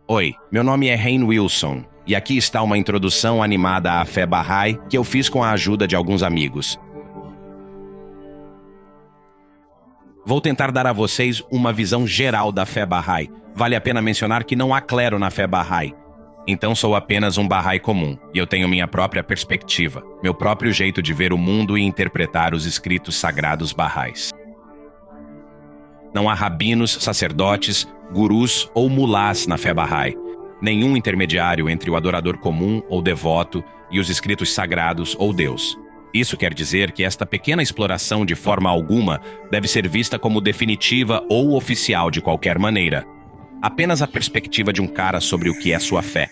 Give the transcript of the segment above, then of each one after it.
Oi, meu nome é Rainn Wilson, e aqui está uma introdução animada à fé Bahá'í que eu fiz com a ajuda de alguns amigos. Vou tentar dar a vocês uma visão geral da fé Bahá'í. Vale a pena mencionar que não há clero na fé Bahá'í. Então sou apenas um Bahá'í comum, e eu tenho minha própria perspectiva, meu próprio jeito de ver o mundo e interpretar os escritos sagrados Bahá'ís. Não há rabinos, sacerdotes, gurus ou mulás na fé Bahá'í. Nenhum intermediário entre o adorador comum ou devoto e os escritos sagrados ou Deus. Isso quer dizer que esta pequena exploração de forma alguma deve ser vista como definitiva ou oficial de qualquer maneira. Apenas a perspectiva de um cara sobre o que é sua fé.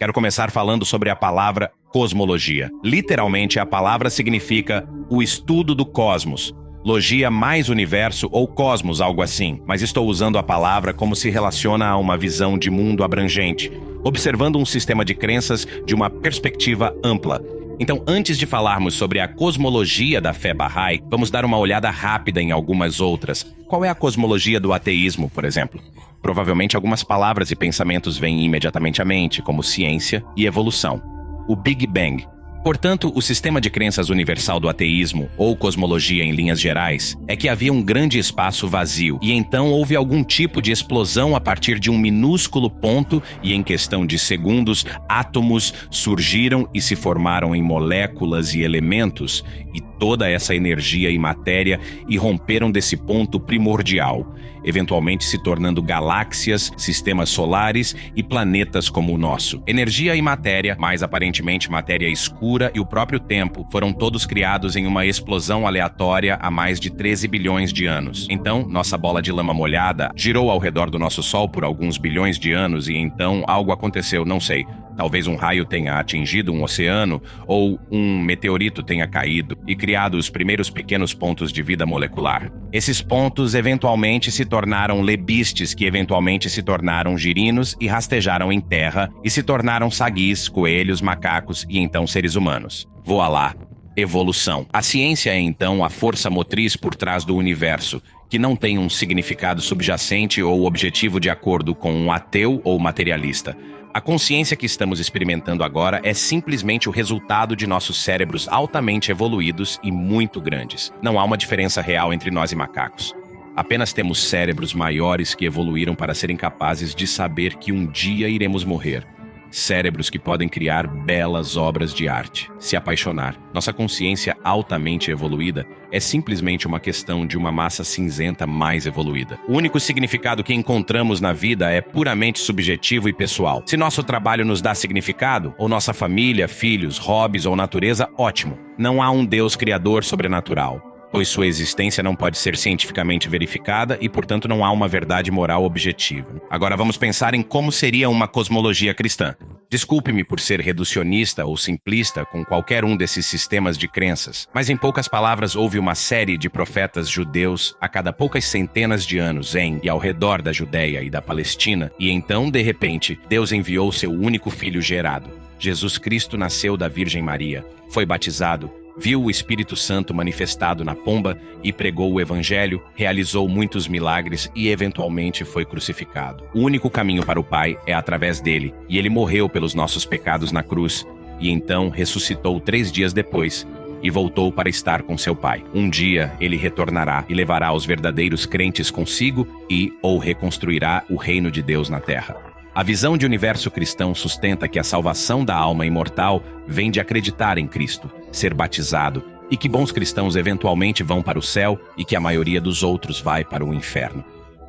Quero começar falando sobre a palavra cosmologia. Literalmente, a palavra significa o estudo do cosmos. Logia mais universo ou cosmos, algo assim, mas estou usando a palavra como se relaciona a uma visão de mundo abrangente, observando um sistema de crenças de uma perspectiva ampla. Então, antes de falarmos sobre a cosmologia da fé Bahá'í, vamos dar uma olhada rápida em algumas outras. Qual é a cosmologia do ateísmo, por exemplo? Provavelmente algumas palavras e pensamentos vêm imediatamente à mente, como ciência e evolução. O Big Bang. Portanto, o sistema de crenças universal do ateísmo, ou cosmologia em linhas gerais, é que havia um grande espaço vazio, e então houve algum tipo de explosão a partir de um minúsculo ponto, e em questão de segundos, átomos surgiram e se formaram em moléculas e elementos, e toda essa energia e matéria irromperam desse ponto primordial, eventualmente se tornando galáxias, sistemas solares e planetas como o nosso. Energia e matéria, mais aparentemente matéria escura e o próprio tempo, foram todos criados em uma explosão aleatória há mais de 13 bilhões de anos. Então, nossa bola de lama molhada girou ao redor do nosso Sol por alguns bilhões de anos e então algo aconteceu, não sei. Talvez um raio tenha atingido um oceano ou um meteorito tenha caído e criado os primeiros pequenos pontos de vida molecular. Esses pontos eventualmente se tornaram lebistes, que eventualmente se tornaram girinos e rastejaram em terra e se tornaram saguis, coelhos, macacos e então seres humanos. Voa lá. Evolução. A ciência é então a força motriz por trás do universo, que não tem um significado subjacente ou objetivo de acordo com um ateu ou materialista. A consciência que estamos experimentando agora é simplesmente o resultado de nossos cérebros altamente evoluídos e muito grandes. Não há uma diferença real entre nós e macacos. Apenas temos cérebros maiores que evoluíram para serem capazes de saber que um dia iremos morrer. Cérebros que podem criar belas obras de arte, se apaixonar. Nossa consciência altamente evoluída é simplesmente uma questão de uma massa cinzenta mais evoluída. O único significado que encontramos na vida é puramente subjetivo e pessoal. Se nosso trabalho nos dá significado, ou nossa família, filhos, hobbies ou natureza, ótimo. Não há um Deus criador sobrenatural, pois sua existência não pode ser cientificamente verificada e, portanto, não há uma verdade moral objetiva. Agora vamos pensar em como seria uma cosmologia cristã. Desculpe-me por ser reducionista ou simplista com qualquer um desses sistemas de crenças, mas em poucas palavras houve uma série de profetas judeus a cada poucas centenas de anos em e ao redor da Judéia e da Palestina, e então, de repente, Deus enviou seu único filho gerado. Jesus Cristo nasceu da Virgem Maria, foi batizado, viu o Espírito Santo manifestado na pomba e pregou o Evangelho, realizou muitos milagres e eventualmente foi crucificado. O único caminho para o Pai é através dele, e ele morreu pelos nossos pecados na cruz, e então ressuscitou 3 dias depois e voltou para estar com seu Pai. Um dia ele retornará e levará os verdadeiros crentes consigo e ou reconstruirá o reino de Deus na terra. A visão de universo cristão sustenta que a salvação da alma imortal vem de acreditar em Cristo, ser batizado, e que bons cristãos eventualmente vão para o céu e que a maioria dos outros vai para o inferno.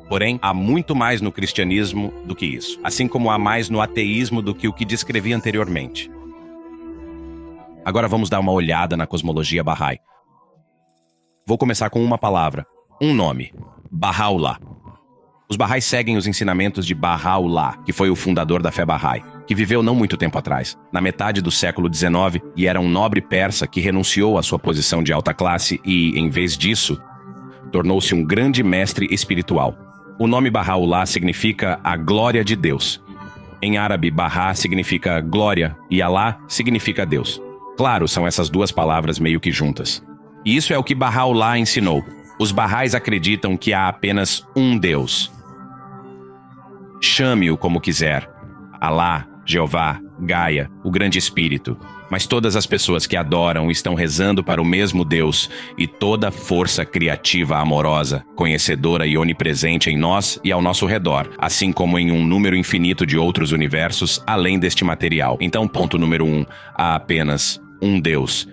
Porém, há muito mais no cristianismo do que isso, assim como há mais no ateísmo do que o que descrevi anteriormente. Agora vamos dar uma olhada na cosmologia Bahá'í. Vou começar com uma palavra, um nome: Baha'u'lláh. Os Bahá'ís seguem os ensinamentos de Baha'u'lláh, que foi o fundador da fé Bahá'í, que viveu não muito tempo atrás, na metade do século XIX, e era um nobre persa que renunciou à sua posição de alta classe e, em vez disso, tornou-se um grande mestre espiritual. O nome Baha'u'lláh significa a glória de Deus. Em árabe, Bahá significa glória e Alá significa Deus. Claro, são essas duas palavras meio que juntas. E isso é o que Baha'u'lláh ensinou. Os Bahá'ís acreditam que há apenas um Deus. Chame-o como quiser. Alá, Jeová, Gaia, o Grande Espírito. Mas todas as pessoas que adoram estão rezando para o mesmo Deus e toda força criativa amorosa, conhecedora e onipresente em nós e ao nosso redor, assim como em um número infinito de outros universos além deste material. Então, ponto número 1, há apenas um Deus.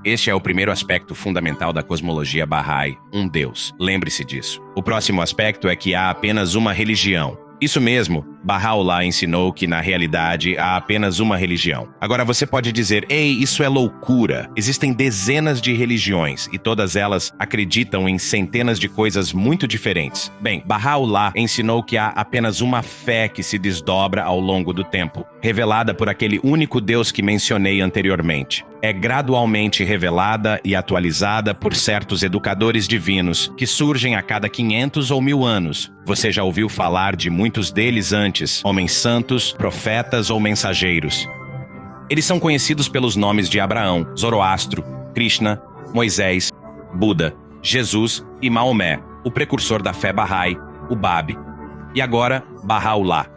Este é o primeiro aspecto fundamental da cosmologia Bahá'í, um Deus. Lembre-se disso. O próximo aspecto é que há apenas uma religião. Isso mesmo, Baha'u'lláh ensinou que, na realidade, há apenas uma religião. Agora você pode dizer, ei, isso é loucura. Existem dezenas de religiões e todas elas acreditam em centenas de coisas muito diferentes. Bem, Baha'u'lláh ensinou que há apenas uma fé que se desdobra ao longo do tempo, revelada por aquele único Deus que mencionei anteriormente. É gradualmente revelada e atualizada por certos educadores divinos que surgem a cada 500 ou 1000 anos. Você já ouviu falar de muitos deles antes, homens santos, profetas ou mensageiros. Eles são conhecidos pelos nomes de Abraão, Zoroastro, Krishna, Moisés, Buda, Jesus e Maomé, o precursor da fé Bahá'í, o Bab. E agora, Baha'u'lláh.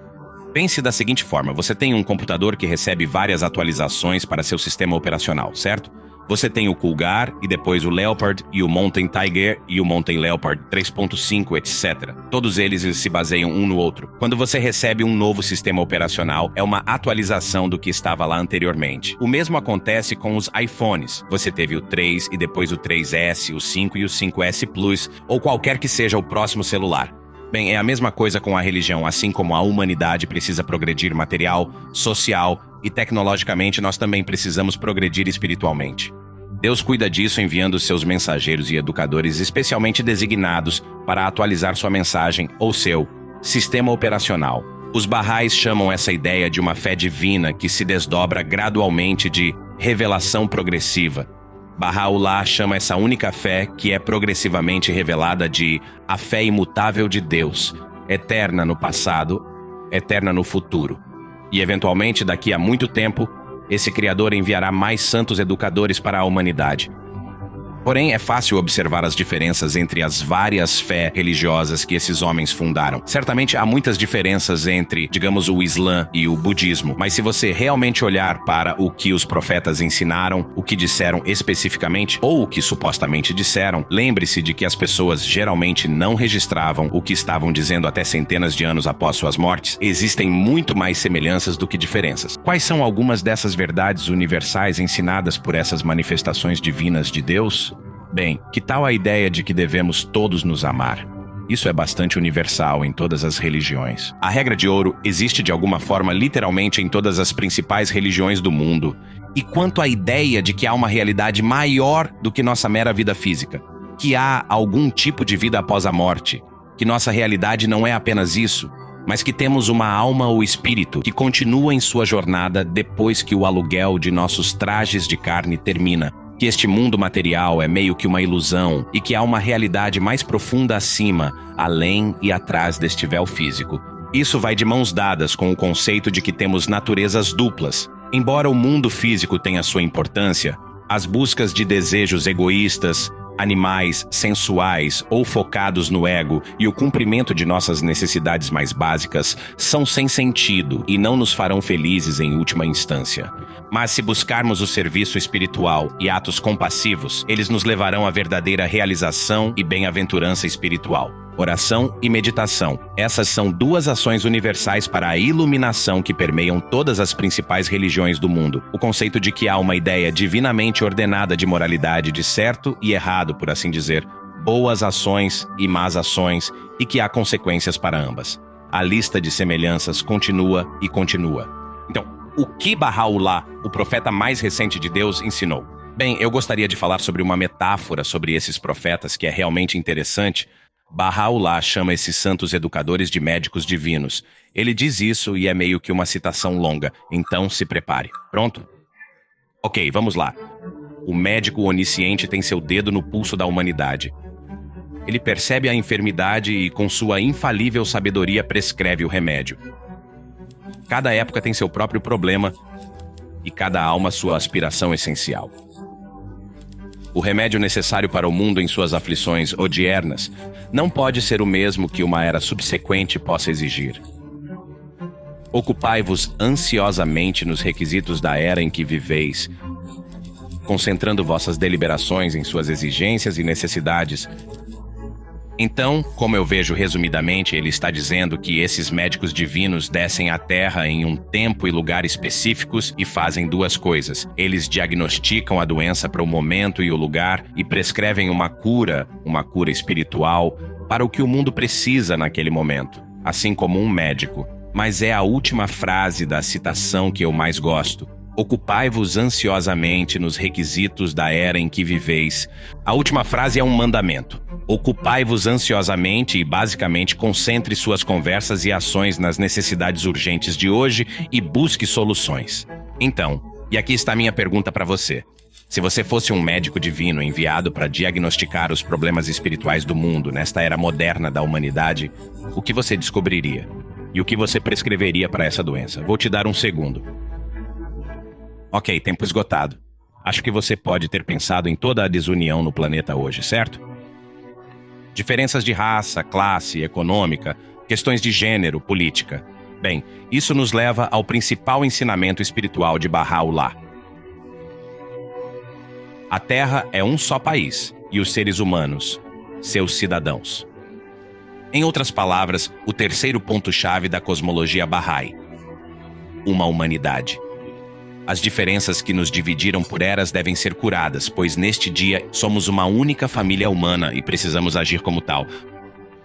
Pense da seguinte forma, você tem um computador que recebe várias atualizações para seu sistema operacional, certo? Você tem o Cougar e depois o Leopard e o Mountain Tiger e o Mountain Leopard 3.5, etc. Todos eles se baseiam um no outro. Quando você recebe um novo sistema operacional, é uma atualização do que estava lá anteriormente. O mesmo acontece com os iPhones. Você teve o 3 e depois o 3S, o 5 e o 5S Plus, ou qualquer que seja o próximo celular. Bem, é a mesma coisa com a religião, assim como a humanidade precisa progredir material, social e tecnologicamente, nós também precisamos progredir espiritualmente. Deus cuida disso enviando seus mensageiros e educadores especialmente designados para atualizar sua mensagem ou seu sistema operacional. Os Bahá'ís chamam essa ideia de uma fé divina que se desdobra gradualmente de revelação progressiva. Baha'u'lláh chama essa única fé que é progressivamente revelada de a fé imutável de Deus, eterna no passado, eterna no futuro. E eventualmente, daqui a muito tempo, esse Criador enviará mais santos educadores para a humanidade. Porém, é fácil observar as diferenças entre as várias fés religiosas que esses homens fundaram. Certamente há muitas diferenças entre, digamos, o Islã e o budismo, mas se você realmente olhar para o que os profetas ensinaram, o que disseram especificamente, ou o que supostamente disseram, lembre-se de que as pessoas geralmente não registravam o que estavam dizendo até centenas de anos após suas mortes. Existem muito mais semelhanças do que diferenças. Quais são algumas dessas verdades universais ensinadas por essas manifestações divinas de Deus? Bem, que tal a ideia de que devemos todos nos amar? Isso é bastante universal em todas as religiões. A regra de ouro existe de alguma forma literalmente em todas as principais religiões do mundo. E quanto à ideia de que há uma realidade maior do que nossa mera vida física, que há algum tipo de vida após a morte, que nossa realidade não é apenas isso, mas que temos uma alma ou espírito que continua em sua jornada depois que o aluguel de nossos trajes de carne termina, que este mundo material é meio que uma ilusão e que há uma realidade mais profunda acima, além e atrás deste véu físico. Isso vai de mãos dadas com o conceito de que temos naturezas duplas. Embora o mundo físico tenha sua importância, as buscas de desejos egoístas, animais, sensuais ou focados no ego e o cumprimento de nossas necessidades mais básicas são sem sentido e não nos farão felizes em última instância. Mas se buscarmos o serviço espiritual e atos compassivos, eles nos levarão à verdadeira realização e bem-aventurança espiritual. Oração e meditação. Essas são duas ações universais para a iluminação que permeiam todas as principais religiões do mundo. O conceito de que há uma ideia divinamente ordenada de moralidade de certo e errado, por assim dizer, boas ações e más ações, e que há consequências para ambas. A lista de semelhanças continua e continua. Então, o que Baha'u'lláh, o profeta mais recente de Deus, ensinou? Bem, eu gostaria de falar sobre uma metáfora sobre esses profetas que é realmente interessante. Baha'u'lláh chama esses santos educadores de médicos divinos. Ele diz isso e é meio que uma citação longa, então se prepare. Pronto? Ok, vamos lá. O médico onisciente tem seu dedo no pulso da humanidade. Ele percebe a enfermidade e, com sua infalível sabedoria, prescreve o remédio. Cada época tem seu próprio problema e cada alma sua aspiração essencial. O remédio necessário para o mundo em suas aflições odiernas não pode ser o mesmo que uma era subsequente possa exigir. Ocupai-vos ansiosamente nos requisitos da era em que viveis, concentrando vossas deliberações em suas exigências e necessidades. Então, como eu vejo resumidamente, ele está dizendo que esses médicos divinos descem à Terra em um tempo e lugar específicos e fazem duas coisas. Eles diagnosticam a doença para o momento e o lugar e prescrevem uma cura espiritual, para o que o mundo precisa naquele momento, assim como um médico. Mas é a última frase da citação que eu mais gosto. Ocupai-vos ansiosamente nos requisitos da era em que viveis. A última frase é um mandamento. Ocupai-vos ansiosamente e, basicamente, concentre suas conversas e ações nas necessidades urgentes de hoje e busque soluções. Então, e aqui está a minha pergunta para você. Se você fosse um médico divino enviado para diagnosticar os problemas espirituais do mundo nesta era moderna da humanidade, o que você descobriria? E o que você prescreveria para essa doença? Vou te dar um segundo. Ok, tempo esgotado. Acho que você pode ter pensado em toda a desunião no planeta hoje, certo? Diferenças de raça, classe, econômica, questões de gênero, política. Bem, isso nos leva ao principal ensinamento espiritual de Baha'u'lláh. A Terra é um só país, e os seres humanos, seus cidadãos. Em outras palavras, o terceiro ponto-chave da cosmologia Bahá'í: uma humanidade. As diferenças que nos dividiram por eras devem ser curadas, pois neste dia somos uma única família humana e precisamos agir como tal.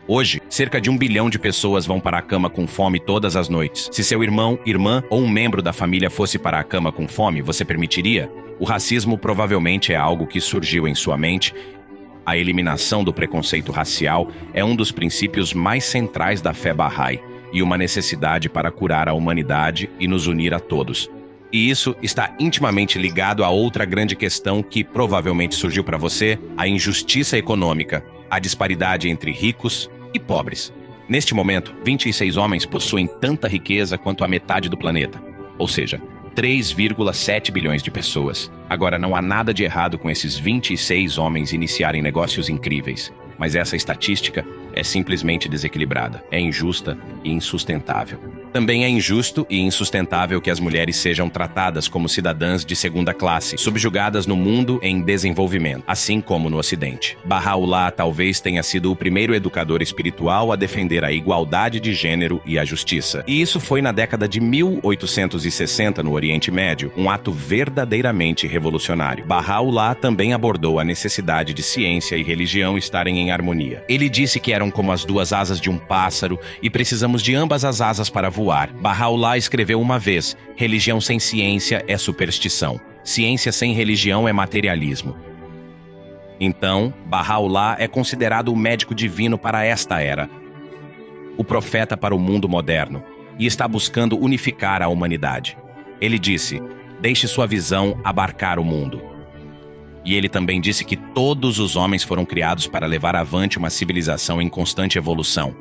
Hoje, cerca de 1 bilhão de pessoas vão para a cama com fome todas as noites. Se seu irmão, irmã ou um membro da família fosse para a cama com fome, você permitiria? O racismo provavelmente é algo que surgiu em sua mente. A eliminação do preconceito racial é um dos princípios mais centrais da fé Bahá'í e uma necessidade para curar a humanidade e nos unir a todos. E isso está intimamente ligado a outra grande questão que provavelmente surgiu para você: a injustiça econômica, a disparidade entre ricos e pobres. Neste momento, 26 homens possuem tanta riqueza quanto a metade do planeta, ou seja, 3,7 bilhões de pessoas. Agora, não há nada de errado com esses 26 homens iniciarem negócios incríveis, mas essa estatística é simplesmente desequilibrada, é injusta e insustentável. Também é injusto e insustentável que as mulheres sejam tratadas como cidadãs de segunda classe, subjugadas no mundo em desenvolvimento, assim como no Ocidente. Baha'u'lláh talvez tenha sido o primeiro educador espiritual a defender a igualdade de gênero e a justiça. E isso foi na década de 1860 no Oriente Médio, um ato verdadeiramente revolucionário. Baha'u'lláh também abordou a necessidade de ciência e religião estarem em harmonia. Ele disse que eram como as duas asas de um pássaro e precisamos de ambas as asas para voar. Baha'u'lláh escreveu uma vez: religião sem ciência é superstição. Ciência sem religião é materialismo. Então, Baha'u'lláh é considerado o médico divino para esta era, o profeta para o mundo moderno, e está buscando unificar a humanidade. Ele disse: deixe sua visão abarcar o mundo. E ele também disse que todos os homens foram criados para levar avante uma civilização em constante evolução.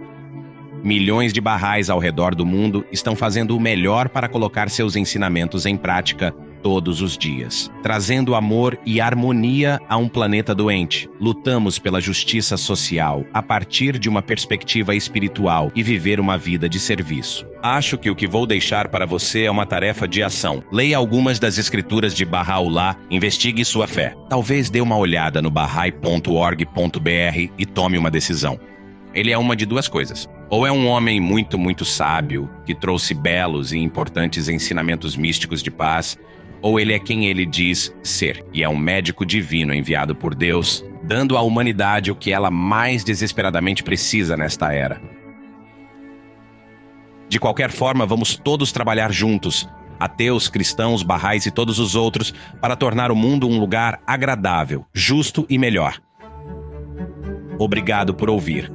Milhões de Bahá'ís ao redor do mundo estão fazendo o melhor para colocar seus ensinamentos em prática todos os dias, trazendo amor e harmonia a um planeta doente. Lutamos pela justiça social a partir de uma perspectiva espiritual e viver uma vida de serviço. Acho que o que vou deixar para você é uma tarefa de ação. Leia algumas das escrituras de Baha'u'lláh, investigue sua fé. Talvez dê uma olhada no bahá'í.org.br e tome uma decisão. Ele é uma de duas coisas. Ou é um homem muito sábio, que trouxe belos e importantes ensinamentos místicos de paz, ou ele é quem ele diz ser, e é um médico divino enviado por Deus, dando à humanidade o que ela mais desesperadamente precisa nesta era. De qualquer forma, vamos todos trabalhar juntos, ateus, cristãos, Bahá'ís e todos os outros, para tornar o mundo um lugar agradável, justo e melhor. Obrigado por ouvir.